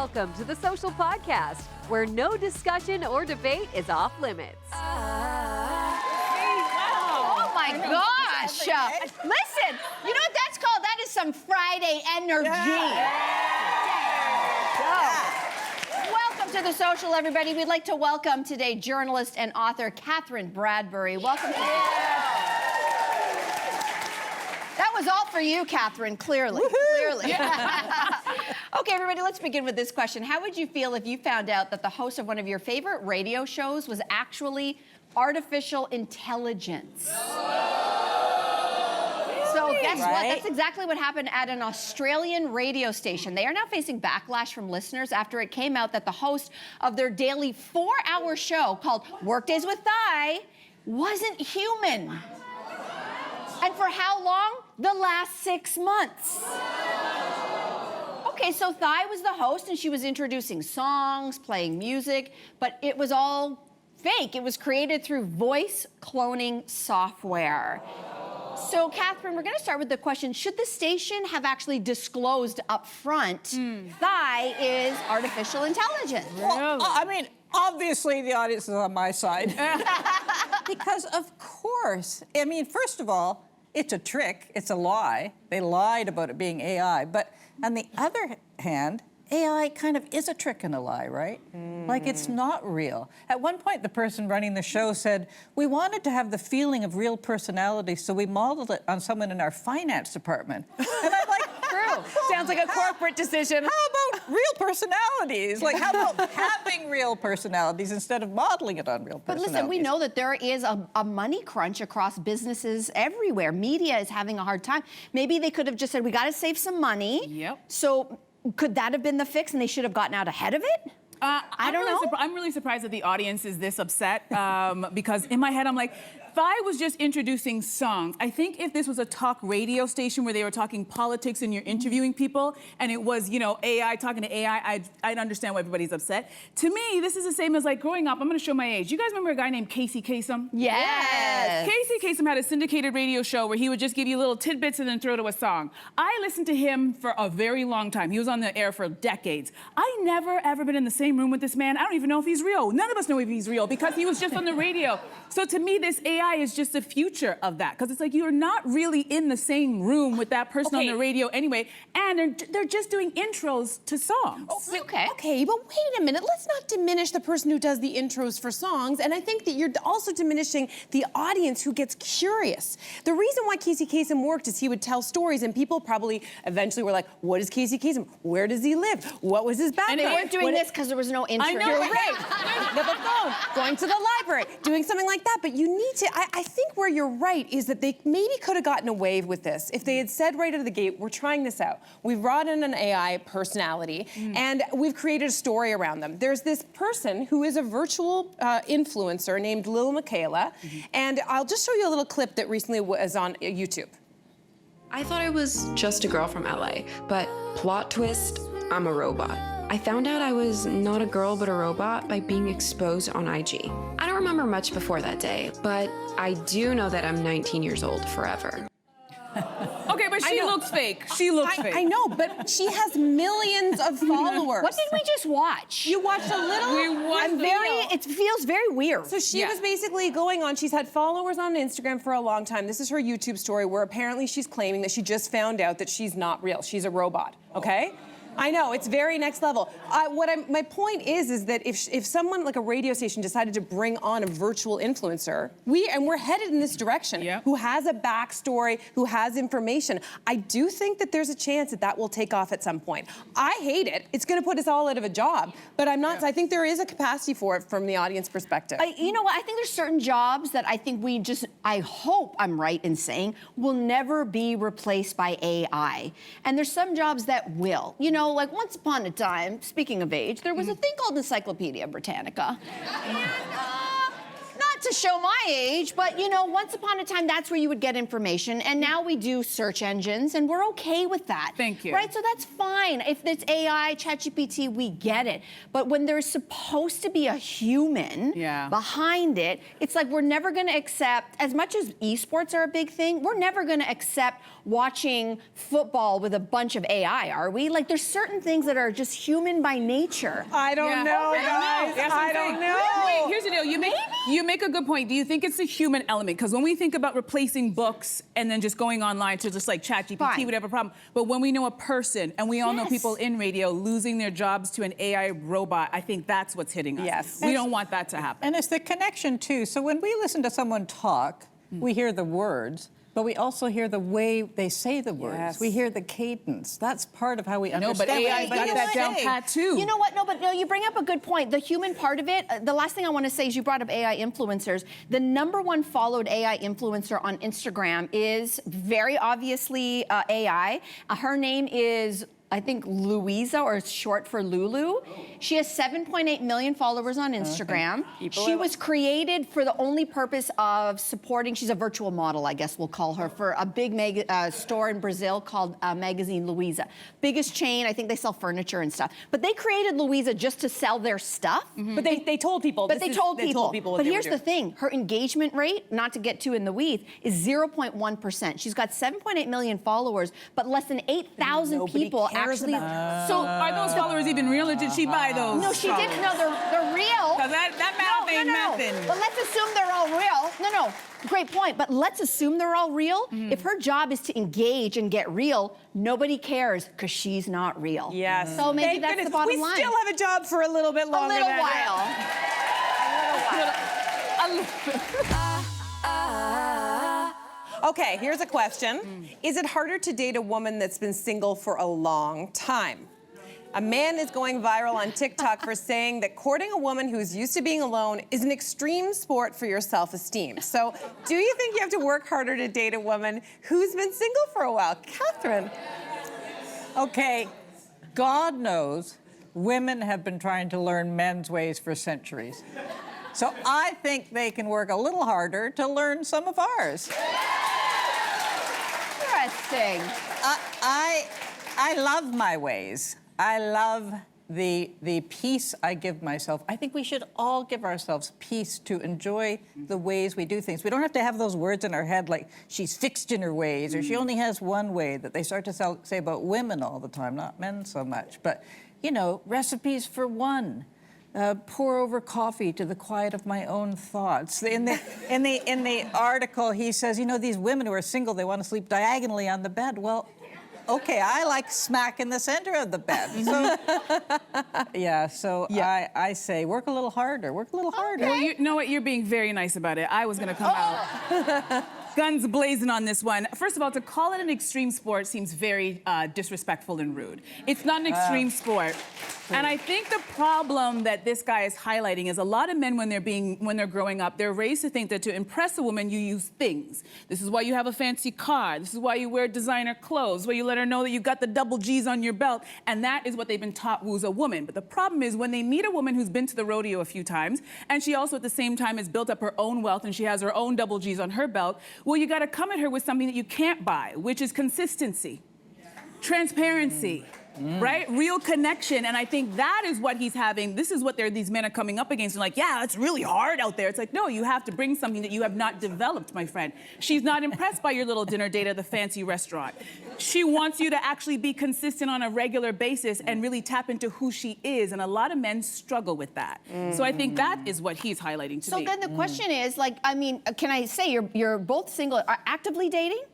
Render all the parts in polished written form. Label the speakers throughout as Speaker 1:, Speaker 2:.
Speaker 1: Welcome to the Social Podcast, where no discussion or debate is off limits.
Speaker 2: Oh my gosh. Listen, you know what that's called? That is some Friday energy. Welcome to the Social, everybody. We'd like to welcome today journalist and author Catherine Bradbury. Welcome to the That was all for you, Catherine, clearly. Clearly. Okay, everybody, let's begin with this question. How would you feel if you found out that the host of one of your favorite radio shows was actually artificial intelligence? So guess what? That's exactly what happened at an Australian radio station. They are now facing backlash from listeners after it came out that the host of their daily 4-hour show called Workdays with Thai wasn't human. And for how long? The last 6 months. Okay, so Thai was the host and she was introducing songs, playing music, but it was all fake. It was created through voice cloning software. So, Catherine, we're going to start with the question, should the station have actually disclosed up front Thai is artificial intelligence?
Speaker 3: Well, I mean, obviously the audience is on my side. Because, of course, I mean, first of all, it's a trick, it's a lie. They lied about it being AI. But on the other hand, AI kind of is a trick and a lie, right? Like, it's not real. At one point, the person running the show said, we wanted to have the feeling of real personality, so we modeled it on someone in our finance department. And I'm like,
Speaker 2: True.
Speaker 4: Sounds like a corporate decision.
Speaker 3: how about real personalities? Like, how about having real personalities instead of modeling it on real
Speaker 2: But
Speaker 3: personalities?
Speaker 2: listen, we know that there is a money crunch across businesses everywhere. Media is having a hard time. Maybe they could have just said, we got to save some money.
Speaker 4: Yep.
Speaker 2: So could that have been the fix and they should have gotten out ahead of it? I don't know.
Speaker 4: I'm really surprised that the audience is this upset because in my head I'm like, Thai was just introducing songs. I think if this was a talk radio station where they were talking politics and you're interviewing people and it was, you know, AI talking to AI, I'd understand why everybody's upset. To me, this is the same as like growing up. I'm going to show my age. You guys remember a guy named Casey Kasem?
Speaker 2: Yes.
Speaker 4: Casey Kasem had a syndicated radio show where he would just give you little tidbits and then throw to a song. I listened to him for a very long time. He was on the air for decades. I never ever been in the same room with this man. I don't even know if he's real. None of us know if he's real because he was just on the radio. So to me, this AI is just the future of that because it's like you're not really in the same room with that person on the radio anyway, and they're just doing intros to songs.
Speaker 5: Okay, but wait a minute. Let's not diminish the person who does the intros for songs, and I think that you're also diminishing the audience who gets curious. The reason why Casey Kasem worked is he would tell stories, and people probably eventually were like, what is Casey Kasem? Where does he live? What was his background?
Speaker 2: And they weren't doing this because there was no intro.
Speaker 4: I know.
Speaker 5: You're right. The phone, going to the library, doing something like that. But you need to, I think where you're right is that they maybe could have gotten away with this if they had said right out of the gate, we're trying this out. We've brought in an AI personality and we've created a story around them. There's this person who is a virtual influencer named Lil Michaela. And I'll just show you a little clip that recently was on YouTube.
Speaker 6: I thought I was just a girl from LA, but plot twist, I'm a robot. I found out I was not a girl but a robot by being exposed on IG. I don't remember much before that day, but I do know that I'm 19 years old forever.
Speaker 4: Okay, but she looks fake. She looks fake.
Speaker 5: I know, but she has millions of followers.
Speaker 2: What did we just watch?
Speaker 5: You watched a little?
Speaker 4: We watched
Speaker 2: It feels very weird.
Speaker 5: So she was basically going on, she's had followers on Instagram for a long time. This is her YouTube story where apparently she's claiming that she just found out that she's not real. She's a robot, okay? I know, it's very next level. My point is that if someone like a radio station decided to bring on a virtual influencer, we're headed in this direction, who has a backstory, who has information, I do think that there's a chance that will take off at some point. I hate it. It's going to put us all out of a job, but I'm not. I think there is a capacity for it from the audience perspective.
Speaker 2: You know what? I think there's certain jobs that I think I hope I'm right in saying, will never be replaced by AI. And there's some jobs that will. You know, like once upon a time, speaking of age, there was a thing called Encyclopedia Britannica. And not not to show my age, but you know, once upon a time, that's where you would get information. And now we do search engines, and we're okay with that.
Speaker 4: Thank you.
Speaker 2: Right? So that's fine. If it's AI, ChatGPT, we get it. But when there's supposed to be a human behind it, it's like we're never going to accept, as much as esports are a big thing, we're never going to accept watching football with a bunch of AI, are we? Like, there's certain things that are just human by nature.
Speaker 5: I don't know, guys. I don't know.
Speaker 4: Wait, here's the deal. You make a good point. Do you think it's a human element? Because when we think about replacing books and then just going online to just like ChatGPT, would have a problem. But when we know a person, and we all know people in radio losing their jobs to an AI robot, I think that's what's hitting us.
Speaker 5: Yes.
Speaker 4: We don't want that to happen.
Speaker 3: And it's the connection, too. So when we listen to someone talk, we hear the words, but we also hear the way they say the words.
Speaker 5: Yes.
Speaker 3: We hear the cadence. That's part of how we understand.
Speaker 4: No, but AI
Speaker 3: what
Speaker 4: got
Speaker 3: you
Speaker 4: that
Speaker 3: say.
Speaker 4: down pat, too.
Speaker 2: You know what? No, but no, you bring up a good point. The human part of it, the last thing I want to say is you brought up AI influencers. The #1 followed AI influencer on Instagram is very obviously AI. Her name is, I think, Louisa, or it's short for Lulu. She has 7.8 million followers on Instagram. She was created for the only purpose of supporting, she's a virtual model, I guess we'll call her, for a big store in Brazil called Magazine Luiza. Biggest chain, I think they sell furniture and stuff. But they created Luiza just to sell their stuff.
Speaker 5: But they told people.
Speaker 2: But they told people.
Speaker 5: what
Speaker 2: But
Speaker 5: they
Speaker 2: here's
Speaker 5: were
Speaker 2: the
Speaker 5: doing.
Speaker 2: thing, her engagement rate, not to get too in the weeds, is 0.1%. She's got 7.8 million followers, but less than 8,000
Speaker 5: Nobody
Speaker 2: people
Speaker 5: cares
Speaker 2: actually. So
Speaker 4: Are those followers even real, or did she buy those?
Speaker 2: no, she didn't. No, they're real.
Speaker 4: Because that math ain't nothing.
Speaker 2: But let's assume they're all real. No, great point. But let's assume they're all real. If her job is to engage and get real, nobody cares because she's not real.
Speaker 5: Yes.
Speaker 2: So maybe
Speaker 5: Thank
Speaker 2: that's
Speaker 5: goodness.
Speaker 2: the bottom line.
Speaker 5: We still have a job for a little bit
Speaker 2: a
Speaker 5: longer.
Speaker 2: little
Speaker 5: than
Speaker 2: while.
Speaker 5: Okay, here's a question. Is it harder to date a woman that's been single for a long time? A man is going viral on TikTok for saying that courting a woman who's used to being alone is an extreme sport for your self-esteem. So, do you think you have to work harder to date a woman who's been single for a while? Catherine.
Speaker 3: Okay, God knows women have been trying to learn men's ways for centuries. So I think they can work a little harder to learn some of ours.
Speaker 2: Interesting.
Speaker 3: I love my ways. I love the peace I give myself. I think we should all give ourselves peace to enjoy the ways we do things. We don't have to have those words in our head like she's fixed in her ways or she only has one way that they start to say about women all the time, not men so much. But, you know, recipes for one. Pour over coffee to the quiet of my own thoughts. In the article, he says, you know, these women who are single, they want to sleep diagonally on the bed. Well, okay, I like smack in the center of the bed. So, I say work a little harder, work a little harder.
Speaker 4: Well, you know what? You're being very nice about it. I was going to come out guns blazing on this one. First of all, to call it an extreme sport seems very disrespectful and rude. It's not an extreme sport. And I think the problem that this guy is highlighting is a lot of men, when they're growing up, they're raised to think that to impress a woman, you use things. This is why you have a fancy car. This is why you wear designer clothes, where you let her know that you got the double G's on your belt. And that is what they've been taught woos a woman. But the problem is when they meet a woman who's been to the rodeo a few times, and she also at the same time has built up her own wealth and she has her own double G's on her belt, well, you got to come at her with something that you can't buy, which is consistency, transparency, right? Real connection. And I think that is what he's having. This is what these men are coming up against. And like, yeah, it's really hard out there. It's like, no, you have to bring something that you have not developed, my friend. She's not impressed by your little dinner date at the fancy restaurant. She wants you to actually be consistent on a regular basis and really tap into who she is. And a lot of men struggle with that. So I think that is what he's highlighting to me.
Speaker 2: So then the question is, like, I mean, can I say you're both single, are actively dating?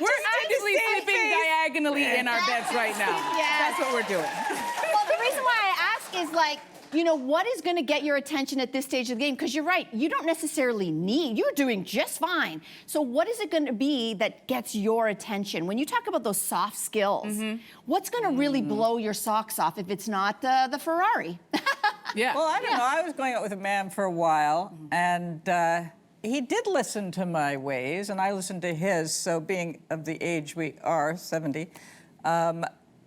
Speaker 4: We're actively sleeping diagonally in our beds right now.
Speaker 2: Yes.
Speaker 4: That's what we're doing.
Speaker 2: Well, the reason why I ask is, like, you know, what is going to get your attention at this stage of the game? Because you're right, you don't necessarily you're doing just fine. So what is it going to be that gets your attention? When you talk about those soft skills, what's going to really blow your socks off if it's not the Ferrari?
Speaker 4: Yeah.
Speaker 3: Well, I don't know. I was going out with a man for a while, and he did listen to my ways, and I listened to his. So being of the age we are, 70,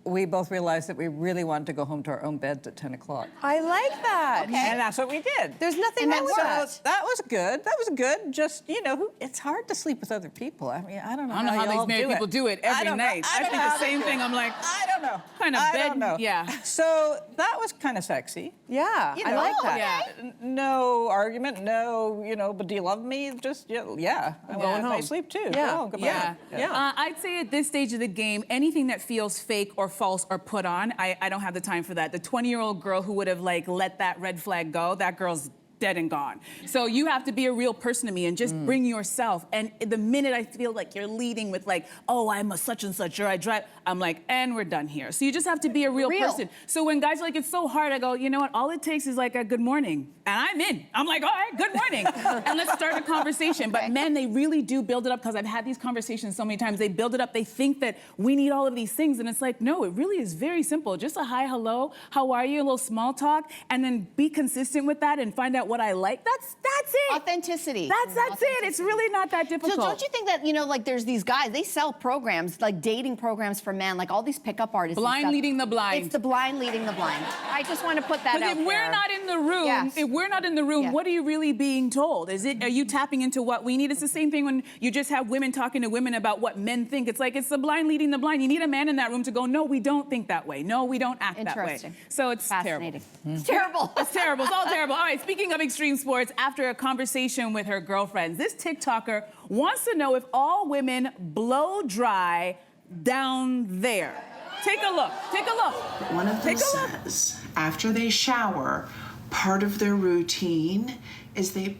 Speaker 3: we both realized that we really wanted to go home to our own beds at 10 o'clock.
Speaker 5: I like that.
Speaker 3: And that's what we did.
Speaker 5: There's nothing wrong with that.
Speaker 3: That was good. That was good. Just, you know, it's hard to sleep with other people. I mean, I don't know
Speaker 4: how
Speaker 3: y'all
Speaker 4: these married people do it every night. I think the same thing. I'm like,
Speaker 3: I don't know.
Speaker 4: Kind of
Speaker 3: I
Speaker 4: bed.
Speaker 3: don't know.
Speaker 4: Yeah.
Speaker 3: So that was kind of sexy.
Speaker 5: Yeah,
Speaker 3: You
Speaker 5: I
Speaker 3: know,
Speaker 5: like that.
Speaker 4: Yeah.
Speaker 3: No argument, no, you know, but do you love me? Just, yeah. I'm going home. I sleep too.
Speaker 5: Yeah.
Speaker 3: Go home, goodbye.
Speaker 4: Yeah. I'd say at this stage of the game, anything that feels fake or false or put on, I don't have the time for that. The 20-year-old girl who would have like let that red flag go, that girl's dead and gone. So you have to be a real person to me and just bring yourself. And the minute I feel like you're leading with like, oh, I'm a such and such, or I drive, I'm like, and we're done here. So you just have to be a real person. So when guys are like, it's so hard, I go, you know what, all it takes is like a good morning. And I'm in. I'm like, all right, good morning. And let's start a conversation. But men, they really do build it up, because I've had these conversations so many times. They build it up. They think that we need all of these things. And it's like, no, it really is very simple. Just a hi, hello, how are you, a little small talk, and then be consistent with that and find out what I like. That's it.
Speaker 2: Authenticity.
Speaker 4: That's it. It's really not that difficult.
Speaker 2: So don't you think that, you know, like there's these guys, they sell programs, like dating programs for men, like all these pickup artists.
Speaker 4: Blind leading the blind.
Speaker 2: It's the blind leading the blind. I just want to put that out there.
Speaker 4: Because if we're not in the room, if we're not in the room, what are you really being told? Are you tapping into what we need? It's the same thing when you just have women talking to women about what men think. It's like, it's the blind leading the blind. You need a man in that room to go, no, we don't think that way. No, we don't act that way.
Speaker 2: Interesting.
Speaker 4: So it's
Speaker 2: Fascinating.
Speaker 4: terrible.
Speaker 2: It's terrible.
Speaker 4: It's terrible. It's all terrible. All right, speaking of extreme sports, after a conversation with her girlfriends, this TikToker wants to know if all women blow dry down there. Take a look. Take a look.
Speaker 7: One of them says after they shower, part of their routine is they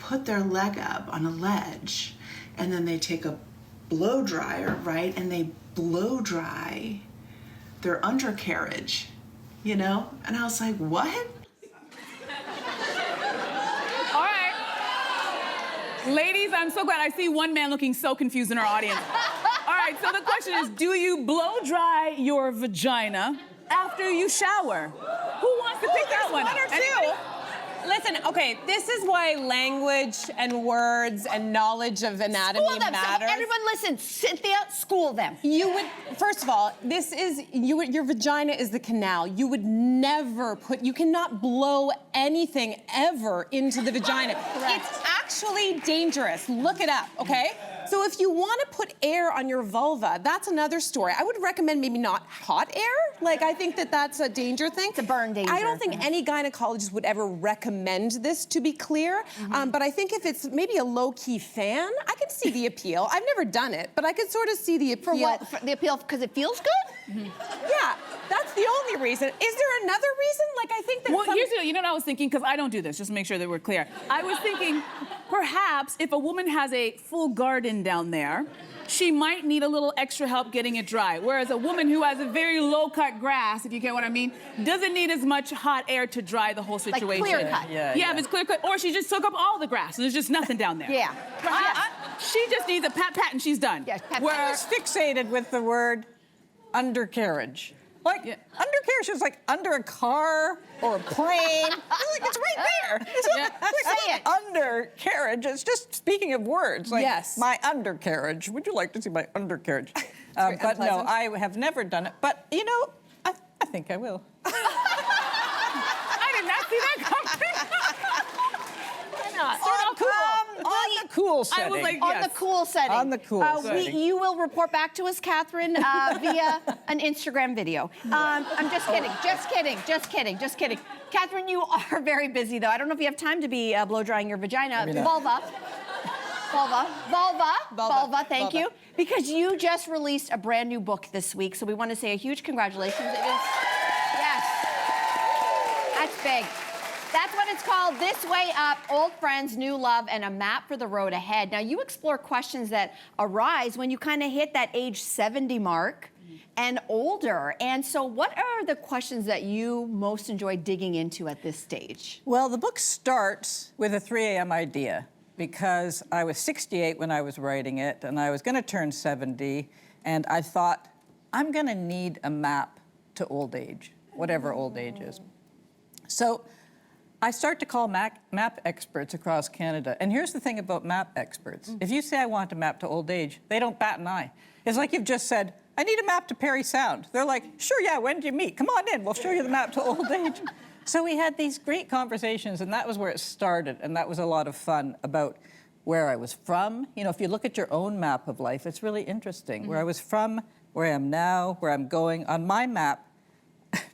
Speaker 7: put their leg up on a ledge and then they take a blow dryer, right? And they blow dry their undercarriage, you know? And I was like, what?
Speaker 4: Ladies, I'm so glad. I see one man looking so confused in our audience. All right, so the question is, do you blow dry your vagina after you shower? Who wants to pick that one?
Speaker 5: One or two. Listen, okay, this is why language and words and knowledge of anatomy
Speaker 2: School them.
Speaker 5: matters.
Speaker 2: Everyone listen, Cynthia, school them.
Speaker 5: You would, first of all, your vagina is the canal. You would never you cannot blow anything ever into the vagina. It's actually dangerous. Look it up, okay? So if you want to put air on your vulva, that's another story. I would recommend maybe not hot air. Like, I think that that's a danger thing.
Speaker 2: It's a burn danger.
Speaker 5: I don't think any gynecologist would ever recommend this, to be clear. But I think if it's maybe a low-key fan, I can see the appeal. I've never done it, but I could sort of see the appeal.
Speaker 2: For what? For the appeal because it feels good?
Speaker 5: Yeah, that's the only reason. Is there another reason? Like, I think that
Speaker 4: Well, you know what I was thinking? Because I don't do this, just to make sure that we're clear. I was thinking, perhaps if a woman has a full garden down there, she might need a little extra help getting it dry. Whereas a woman who has a very low-cut grass, if you get what I mean, doesn't need as much hot air to dry the whole situation.
Speaker 2: Like clear cut.
Speaker 4: Yeah, if it's clear cut, or she just took up all the grass and there's just nothing down there.
Speaker 2: Yeah.
Speaker 4: She just needs a pat and she's done.
Speaker 2: Yes, pat,
Speaker 3: I was fixated with the word undercarriage. Like, undercarriage is like under a car or a plane. It's right there. Say it. Undercarriage. It's just speaking of words. Like, my undercarriage. Would you like to see my undercarriage? But no, I have never done it. But, you know, I think I will.
Speaker 4: I did not see that coming.
Speaker 3: On the cool setting.
Speaker 4: I was like,
Speaker 2: On the cool setting.
Speaker 3: On the cool setting.
Speaker 2: You will report back to us, Catherine, via an Instagram video. I'm just kidding. Just kidding. Catherine, you are very busy, though. I don't know if you have time to be blow drying your vagina. Vulva. Thank you. Because you just released a brand new book this week, so we want to say a huge congratulations. It is, yes, that's big. That's what it's called, This Way Up, Old Friends, New Love, and a Map for the Road Ahead. Now, you explore questions that arise when you kind of hit that age 70 mark and older. And so what are the questions that you most enjoy digging into at this stage?
Speaker 3: Well, the book starts with a 3 a.m. idea, because I was 68 when I was writing it, and I was going to turn 70, and I thought, I'm going to need a map to old age, whatever old age is. So I start to call map experts across Canada. And here's the thing about map experts. If you say I want a map to old age, they don't bat an eye. It's like you've just said, I need a map to Perry Sound. They're like, sure, yeah, when do you meet? Come on in, we'll show you the map to Old Age. So we had these great conversations, and that was where it started, and that was a lot of fun about where I was from. You know, if you look at your own map of life, it's really interesting. Where I was from, where I am now, where I'm going. On my map,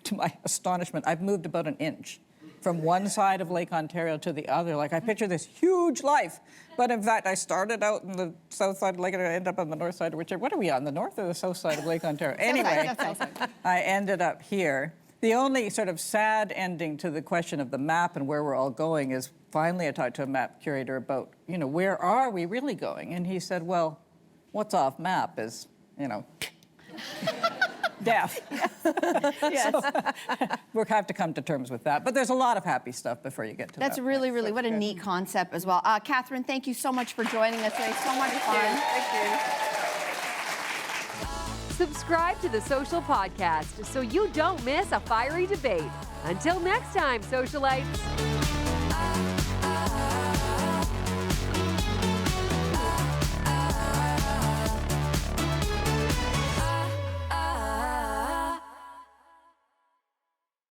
Speaker 3: to my astonishment, I've moved about an inch from one side of Lake Ontario to the other. Like, I picture this huge life, but in fact, I started out in the south side of Lake Ontario, I ended up on the north side, what are we on, the north or the south side of Lake Ontario? Anyway, I ended up here. The only sort of sad ending to the question of the map and where we're all going is finally I talked to a map curator about, you know, where are we really going? And he said, well, what's off map is, you know, death.
Speaker 2: Yes.
Speaker 3: So, we'll have to come to terms with that. But there's a lot of happy stuff before you get to that.
Speaker 2: That's really, really, what a neat concept as well. Catherine, thank you so much for joining us today. So much fun.
Speaker 3: Thank you.
Speaker 1: Subscribe to The Social Podcast so you don't miss a fiery debate. Until next time, socialites.